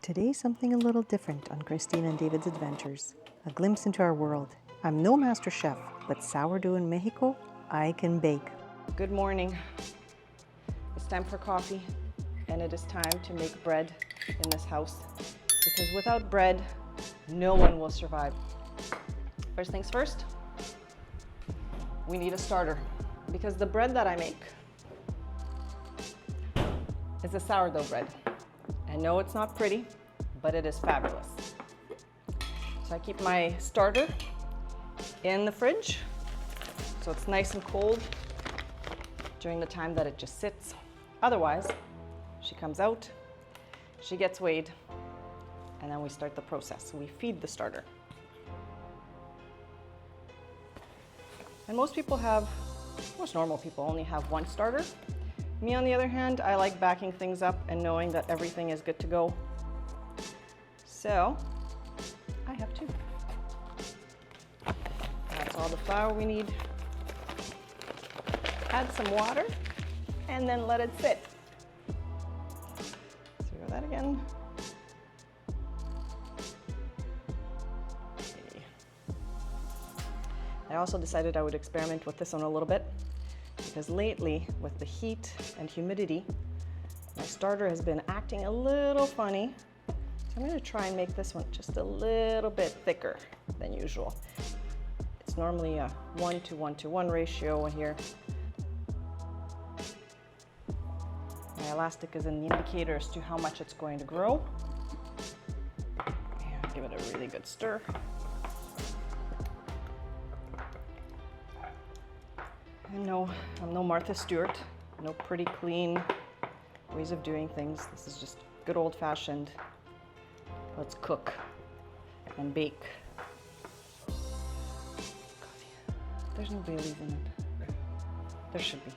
Today, something a little different on Christine and David's Adventures. A glimpse into our world. I'm no master chef, but sourdough in Mexico, I can bake. Good morning. It's time for coffee, and it is time to make bread in this house, because without bread, no one will survive. First things first, we need a starter, because the bread that I make is a sourdough bread. I know it's not pretty, but it is fabulous. So I keep my starter in the fridge, so it's nice and cold during the time that it just sits. Otherwise, she comes out, she gets weighed, and then we start the process. We feed the starter. And most normal people only have one starter. Me, on the other hand, I like backing things up and knowing that everything is good to go. So, I have two. That's all the flour we need. Add some water, and then let it sit. Let's do that again. Okay. I also decided I would experiment with this one a little bit, because lately, with the heat and humidity, my starter has been acting a little funny. So I'm going to try and make this one just a little bit thicker than usual. It's normally a 1:1:1 ratio in here. My elastic is an indicator as to how much it's going to grow. And give it a really good stir. And no, I'm no Martha Stewart, no pretty clean ways of doing things. This is just good old-fashioned, let's cook and bake. Coffee. There's no Baileys in it. There should be.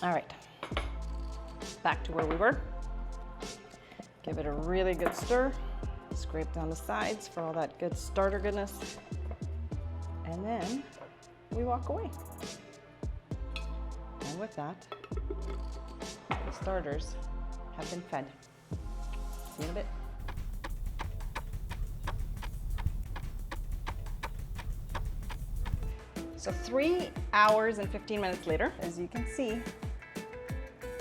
All right, back to where we were. Give it a really good stir. Scrape down the sides for all that good starter goodness. And then we walk away. And with that, the starters have been fed. See you in a bit. So 3 hours and 15 minutes later, as you can see,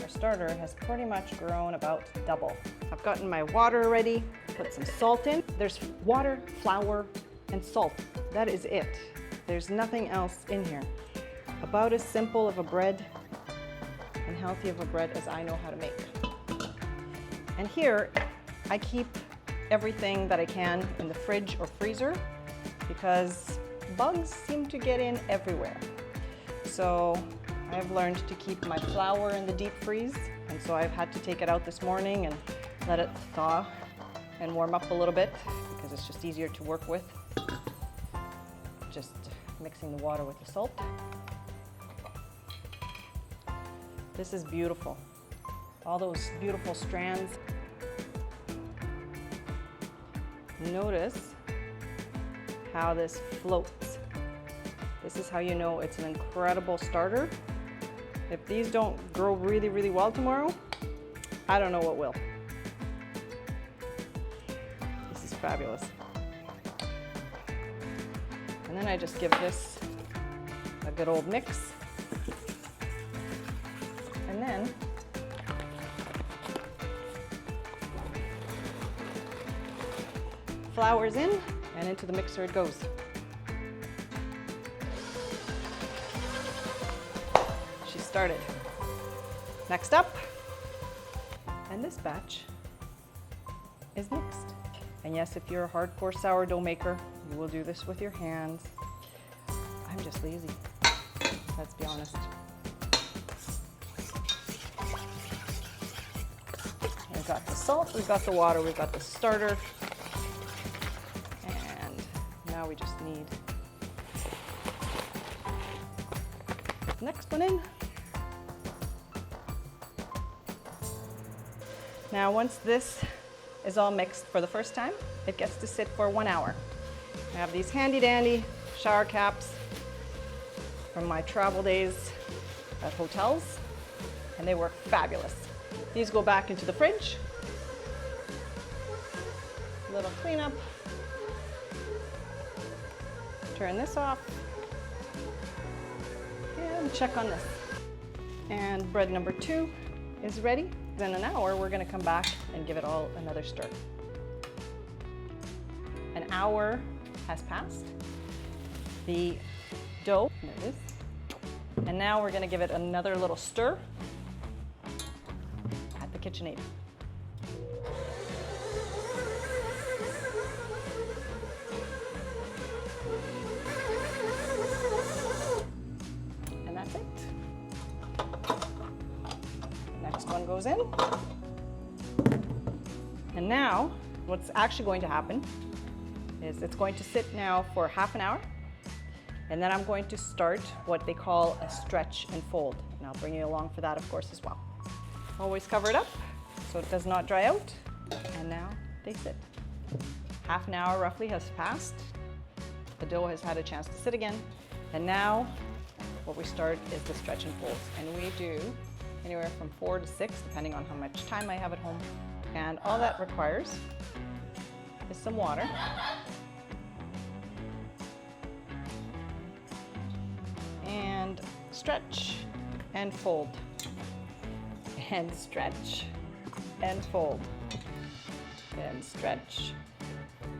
our starter has pretty much grown about double. I've gotten my water ready, put some salt in. There's water, flour, and salt. That is it. There's nothing else in here. About as simple of a bread and healthy of a bread as I know how to make. And here, I keep everything that I can in the fridge or freezer, because bugs seem to get in everywhere. So I've learned to keep my flour in the deep freeze, and so I've had to take it out this morning and let it thaw and warm up a little bit, because it's just easier to work with. Just mixing the water with the salt. This is beautiful. All those beautiful strands. Notice how this floats. This is how you know it's an incredible starter. If these don't grow really, really well tomorrow, I don't know what will. This is fabulous. And then I just give this a good old mix. And then flour's in, and into the mixer it goes. She started. Next up, and this batch is mixed. And yes, if you're a hardcore sourdough maker, you will do this with your hands. I'm just lazy, let's be honest. We've got the salt, we've got the water, we've got the starter. And now we just need the next one in. Now once this is all mixed for the first time, it gets to sit for 1 hour. I have these handy dandy shower caps from my travel days at hotels, and they work fabulous. These go back into the fridge. Little cleanup. Turn this off. And check on this. And bread number 2 is ready. In an hour, we're gonna come back and give it all another stir. An hour has passed. The dough, there it is. And now we're gonna give it another little stir at the KitchenAid. And that's it. Next one goes in. And now, what's actually going to happen is it's going to sit now for half an hour. And then I'm going to start what they call a stretch and fold. And I'll bring you along for that, of course, as well. Always cover it up so it does not dry out. And now they sit. Half an hour roughly has passed. The dough has had a chance to sit again. And now what we start is the stretch and folds. And we do anywhere from 4 to 6, depending on how much time I have at home. And all that requires is some water. And stretch and fold. And stretch and fold. And stretch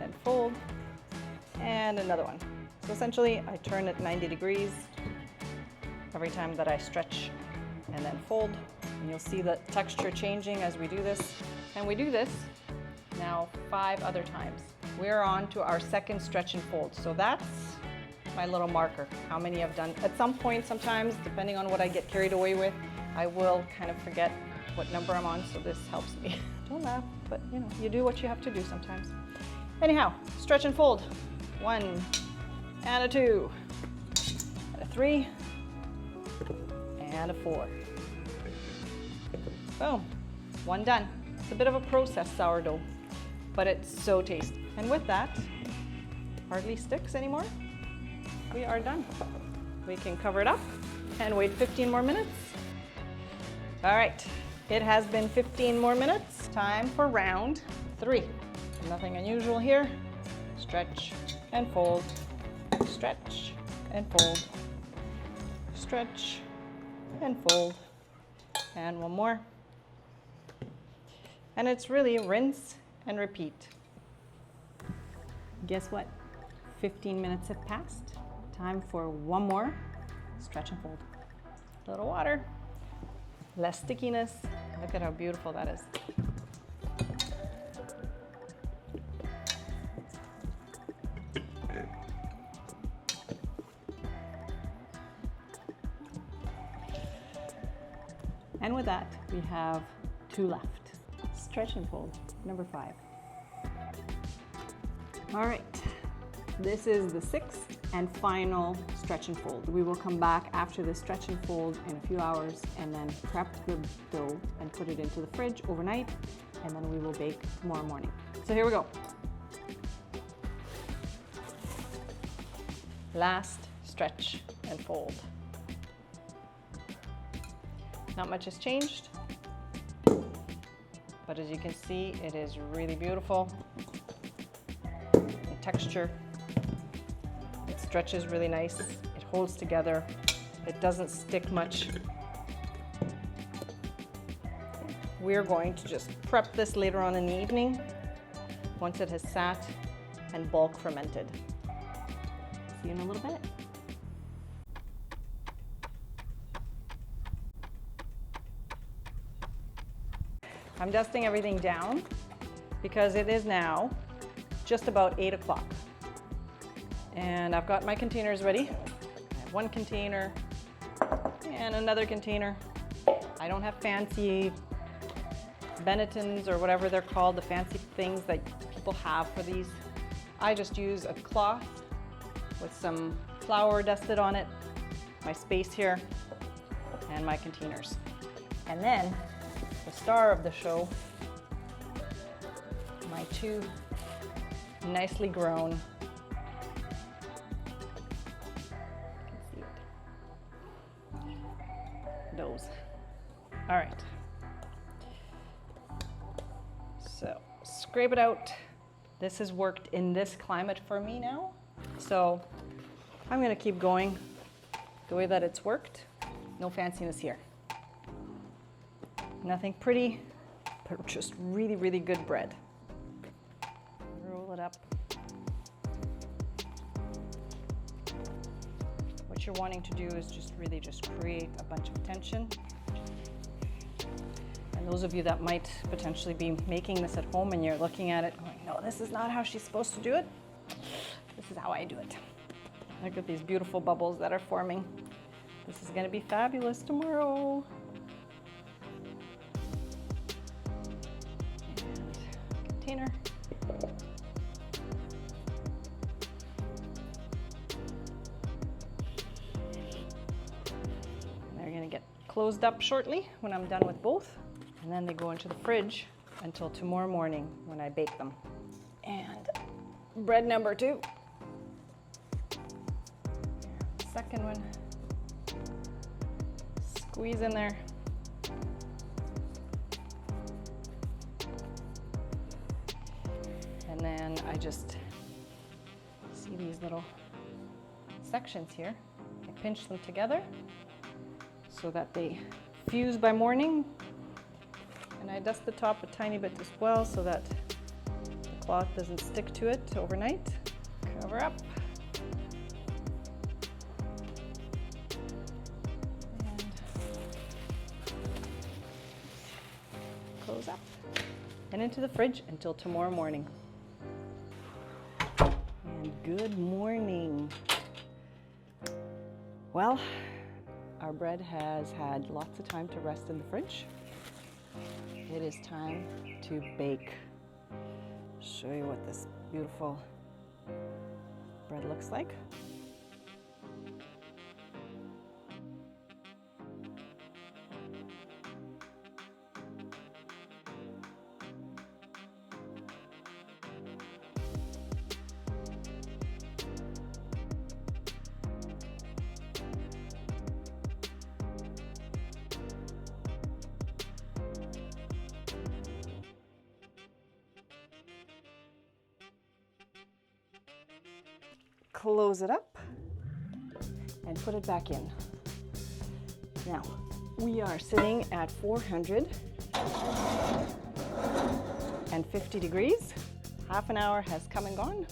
and fold. And another one. So essentially, I turn it 90 degrees every time that I stretch and then fold. And you'll see the texture changing as we do this. And we do this now 5 other times. We're on to our second stretch and fold. So that's my little marker, how many I've done. At some point, sometimes, depending on what I get carried away with, I will kind of forget what number I'm on, so this helps me. Don't laugh, but you know, you do what you have to do sometimes. Anyhow, stretch and fold. 1, and a 2, and a 3, and a 4. Boom, 1 done. It's a bit of a processed sourdough, but it's so tasty. And with that, hardly sticks anymore. We are done. We can cover it up and wait 15 more minutes. All right, it has been 15 more minutes. Time for round 3. Nothing unusual here. Stretch and fold, stretch and fold, stretch and fold, and one more. And it's really rinse and repeat. Guess what? 15 minutes have passed. Time for one more stretch and fold. A little water, less stickiness. Look at how beautiful that is. And with that, we have 2 left. Stretch and fold, number 5. All right, this is the 6th and final stretch and fold. We will come back after the stretch and fold in a few hours and then prep the dough and put it into the fridge overnight, and then we will bake tomorrow morning. So here we go. Last stretch and fold. Not much has changed, but as you can see, it is really beautiful. The texture, it stretches really nice, it holds together, it doesn't stick much. We're going to just prep this later on in the evening once it has sat and bulk fermented. See you in a little bit. I'm dusting everything down because it is now just about 8 o'clock. And I've got my containers ready. I have one container and another container. I don't have fancy Benetons or whatever they're called, the fancy things that people have for these. I just use a cloth with some flour dusted on it, my space here, and my containers. And then the star of the show, my 2 nicely grown, you can see it, doughs. All right, So scrape it out. This has worked in this climate for me now. So I'm gonna keep going the way that it's worked. No fanciness here. Nothing pretty, but just really, really good bread. Roll it up. What you're wanting to do is just really just create a bunch of tension. And those of you that might potentially be making this at home and you're looking at it going, no, this is not how she's supposed to do it. This is how I do it. Look at these beautiful bubbles that are forming. This is gonna be fabulous tomorrow. And container. They're gonna get closed up shortly when I'm done with both. And then they go into the fridge until tomorrow morning when I bake them. And bread number 2. Second one. Squeeze in there. And then I just see these little sections here. I pinch them together so that they fuse by morning. And I dust the top a tiny bit as well so that the cloth doesn't stick to it overnight. Cover up. And close up. And into the fridge until tomorrow morning. And good morning. Well, our bread has had lots of time to rest in the fridge. It is time to bake. Show you what this beautiful bread looks like. Close it up and put it back in. Now, we are sitting at 450 degrees. Half an hour has come and gone.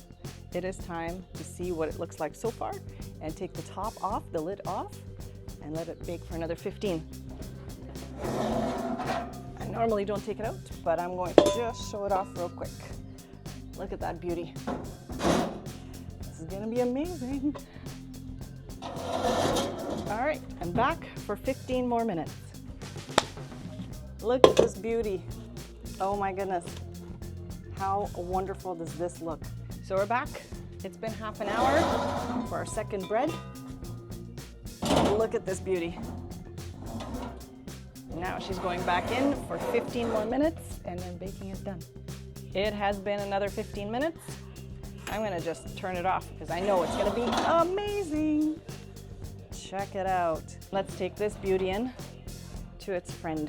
It is time to see what it looks like so far and take the top off, the lid off, and let it bake for another 15. I normally don't take it out, but I'm going to just show it off real quick. Look at that beauty. This is gonna be amazing. All right, I'm back for 15 more minutes. Look at this beauty. Oh my goodness. How wonderful does this look? So we're back. It's been half an hour for our second bread. Look at this beauty. Now she's going back in for 15 more minutes and then baking is done. It has been another 15 minutes. I'm gonna just turn it off because I know it's gonna be amazing. Check it out. Let's take this beauty in to its friend.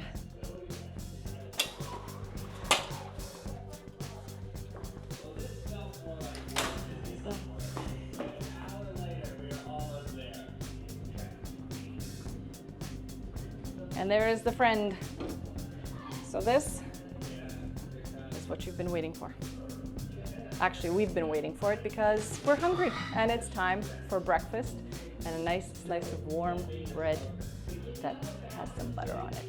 And there is the friend. So this is what you've been waiting for. Actually, we've been waiting for it because we're hungry and it's time for breakfast and a nice slice of warm bread that has some butter on it.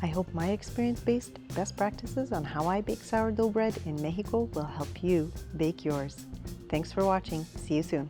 I hope my experience-based best practices on how I bake sourdough bread in Mexico will help you bake yours. Thanks for watching. See you soon.